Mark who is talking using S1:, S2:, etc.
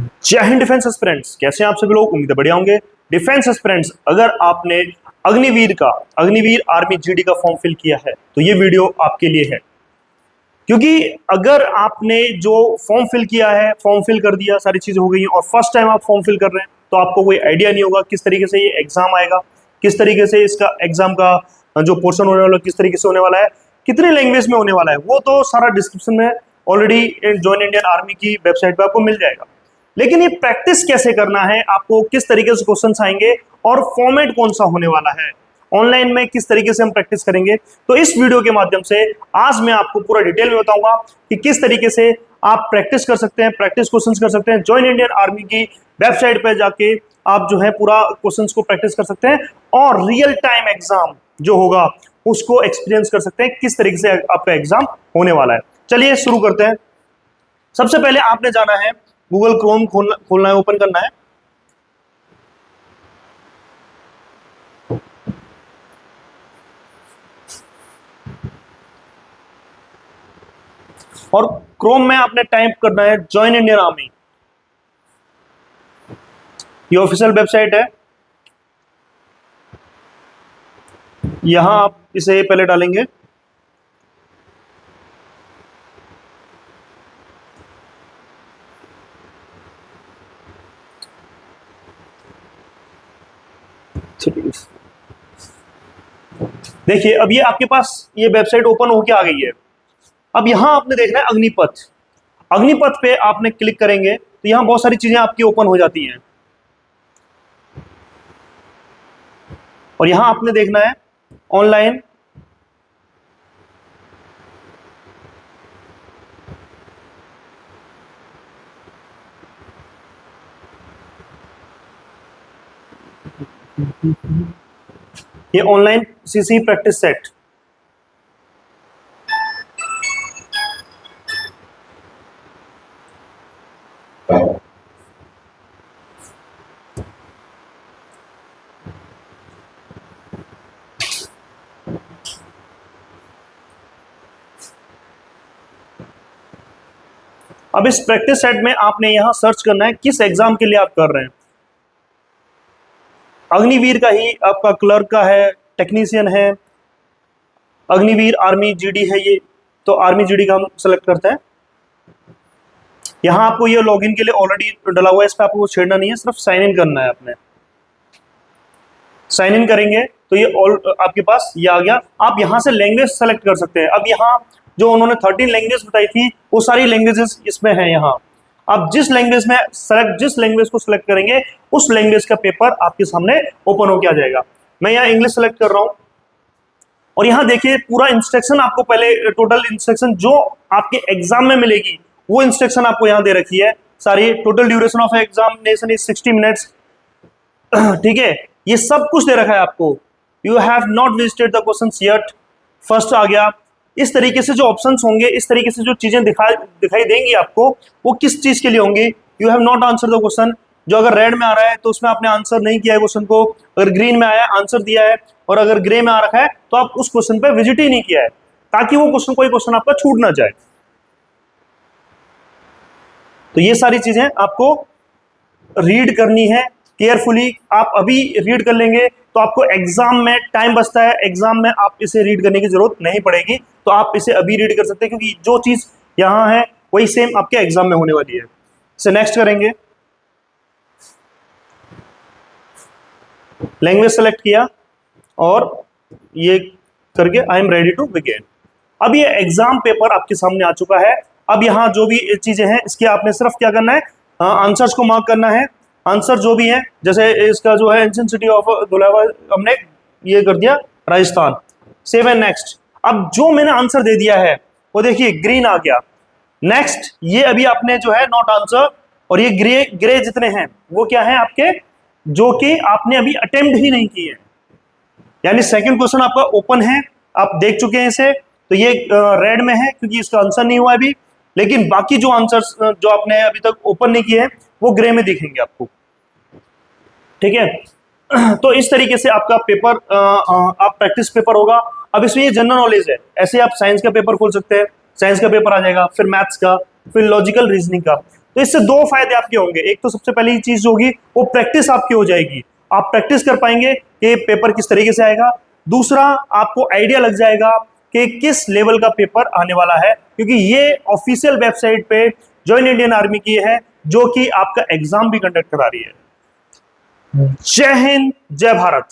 S1: जय Hind defence aspirants, कैसे हैं आप सभी लोग। उम्मीद है बढ़िया होंगे। डिफेंस एस्पिरेंट्स, अगर आपने अग्निवीर आर्मी जीडी का फॉर्म फिल किया है तो ये वीडियो आपके लिए है। क्योंकि अगर आपने जो फॉर्म फिल किया है, फॉर्म फिल कर दिया, सारी चीजें हो गई हैं और फर्स्ट टाइम आप फॉर्म फिल कर रहे हैं तो आपको कोई आइडिया नहीं होगा किस तरीके से ये एग्जाम आएगा, किस तरीके से इसका एग्जाम का जो पोर्शन होने वाला है किस तरीके से होने वाला है, कितने लैंग्वेज में होने वाला है, वो तो सारा डिस्क्रिप्शन में ऑलरेडी जॉइन इंडियन आर्मी की वेबसाइट पर आपको मिल जाएगा। लेकिन ये प्रैक्टिस कैसे करना है, आपको किस तरीके से क्वेश्चंस आएंगे और फॉर्मेट कौन सा होने वाला है, ऑनलाइन में किस तरीके से हम प्रैक्टिस करेंगे, तो इस वीडियो के माध्यम से आज मैं आपको पूरा डिटेल में बताऊंगा कि किस तरीके से आप प्रैक्टिस कर सकते हैं, प्रैक्टिस क्वेश्चंस कर सकते हैं। जॉइन इंडियन आर्मी की वेबसाइट पर जाके आप जो है पूरा क्वेश्चंस को प्रैक्टिस कर सकते हैं और रियल टाइम एग्जाम जो होगा उसको एक्सपीरियंस कर सकते हैं किस तरीके से आपका एग्जाम होने वाला है। चलिए शुरू करते हैं। सबसे पहले आपने जाना है गूगल क्रोम खोलना है, ओपन करना है और क्रोम में आपने टाइप करना है जॉइन इंडियन आर्मी। ये ऑफिशियल वेबसाइट है, यहां आप इसे पहले डालेंगे। देखिए अब ये आपके पास ये वेबसाइट ओपन होके आ गई है। अब यहां आपने देखना है अग्निपथ। अग्निपथ पे आपने क्लिक करेंगे तो यहां बहुत सारी चीजें आपकी ओपन हो जाती हैं और यहां आपने देखना है ऑनलाइन। ये ऑनलाइन सीसी प्रैक्टिस सेट, अब इस प्रैक्टिस सेट में आपने यहां सर्च करना है किस एग्जाम के लिए आप कर रहे हैं। अग्निवीर का ही आपका क्लर्क का है, टेक्नीशियन है, अग्निवीर आर्मी जीडी है ये, तो आर्मी जीडी का हम सेलेक्ट करते हैं। यहां आपको ये लॉगिन के लिए ऑलरेडी डला हुआ है, इस पर आपको छेड़ना नहीं है, सिर्फ साइन इन करना है। आपने साइन इन करेंगे तो ये ऑल आपके पास ये आ गया। आप यहां से लैंग्वेज सेलेक्ट कर सकते हैं। अब यहाँ जो उन्होंने 13 लैंग्वेज बताई थी वो सारी लैंग्वेजेस इसमें है। यहाँ आप जिस लैंग्वेज को सिलेक्ट करेंगे उस लैंग्वेज का पेपर आपके सामने ओपन होकर आ जाएगा। मैं यहाँ इंग्लिश सेलेक्ट कर रहा हूँ और यहाँ देखिए पूरा इंस्ट्रक्शन आपको पहले टोटल इंस्ट्रक्शन जो आपके एग्जाम में मिलेगी वो इंस्ट्रक्शन आपको यहाँ दे रखी है सारी। Total duration of examination is 60 minutes. ठीक है, ये सब कुछ दे रखा है आपको। You have not visited the questions yet, first आ गया। इस तरीके से जो ऑप्शंस होंगे, इस तरीके से जो चीजें दिखाई देंगी आपको, वो किस चीज के लिए होंगी। You have not answer the question, जो अगर रेड में आ रहा है तो उसमें आपने आंसर नहीं किया है क्वेश्चन को, अगर ग्रीन में आया आंसर दिया है और अगर ग्रे में आ रखा है तो आप उस क्वेश्चन पे विजिट ही नहीं किया है, ताकि वो कोई क्वेश्चन आपका छूट ना जाए। तो ये सारी चीजें आपको रीड करनी है केयरफुली। आप अभी रीड कर लेंगे तो आपको एग्जाम में टाइम बचता है, एग्जाम में आप इसे रीड करने की जरूरत नहीं पड़ेगी, तो आप इसे अभी रीड कर सकते हैं क्योंकि जो चीज यहां है वही सेम आपके एग्जाम में होने वाली है। इसे नेक्स्ट करेंगे, लैंग्वेज सेलेक्ट किया और ये करके I am ready to begin. अब ये एग्जाम पेपर आपके सामने आ चुका है। अब यहाँ जो भी चीजें हैं इसके आपने सिर्फ क्या करना है, आंसर्स को मार्क करना है। आंसर जो भी है, जैसे इसका जो है एंशिएंट सिटी ऑफ धुलावा हमने ये कर दिया राजस्थान, सेव एंड नेक्स्ट। अब जो मैंने आंसर दे दिया है वो देखिए ग्रीन आ गया। नेक्स्ट, ये अभी आपने जो है नॉट आंसर और ये ग्रे जितने हैं वो क्या है आपके, जो कि आपने अभी अटेम्प्ट ही नहीं किए। यानी सेकंड क्वेश्चन आपका ओपन है, आप देख चुके हैं इसे, तो ये रेड में है क्योंकि इसका आंसर नहीं हुआ अभी, लेकिन बाकी जो आंसर्स जो आपने अभी तक ओपन नहीं किए हैं वो ग्रे में दिखेंगे आपको। ठीक है, तो इस तरीके से आपका पेपर आप प्रैक्टिस पेपर होगा। अब इसमें ये जनरल नॉलेज है, ऐसे आप साइंस का पेपर खोल सकते हैं, साइंस का पेपर आ जाएगा, फिर मैथ्स का, फिर लॉजिकल रीजनिंग का। तो इससे दो फायदे आपके होंगे। एक तो सबसे पहली चीज जो होगी वो प्रैक्टिस आपकी हो जाएगी, आप प्रैक्टिस कर पाएंगे कि पेपर किस तरीके से आएगा। दूसरा, आपको आइडिया लग जाएगा कि किस लेवल का पेपर आने वाला है, क्योंकि ये ऑफिशियल वेबसाइट पे जॉइन इंडियन आर्मी की है जो कि आपका एग्जाम भी कंडक्ट करा रही है। जय हिंद, जय भारत।